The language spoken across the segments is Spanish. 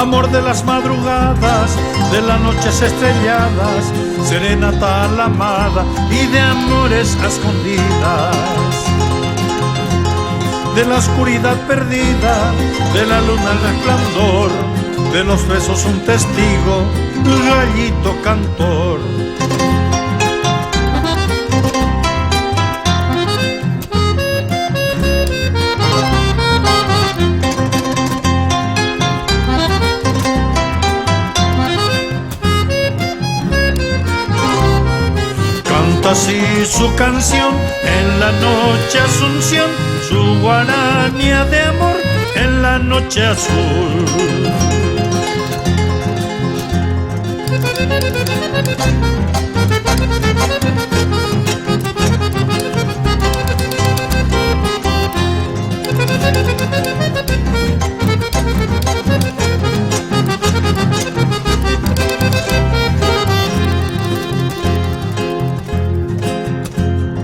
amor de las madrugadas, de las noches estrelladas, serenata a la amada y de amores a escondidas. De la oscuridad perdida, de la luna el resplandor, de los besos un testigo, gallito cantor. Canta así su canción en la noche Asunción, su guarania de amor en la noche azul.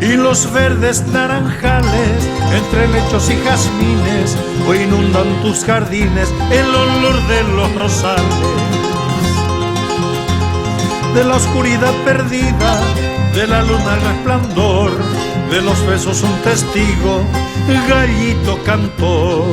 Y los verdes naranjales, entre lechos y jazmines, hoy inundan tus jardines el olor de los rosales. De la oscuridad perdida, de la luna el resplandor, de los besos un testigo, gallito cantor.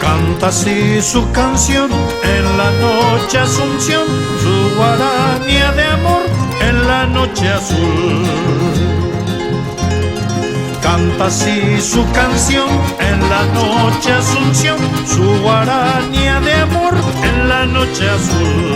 Canta así su canción en la noche Asunción, su guarania de amor en la noche azul. Canta así su canción en la noche Asunción, su guarania de amor en la noche azul.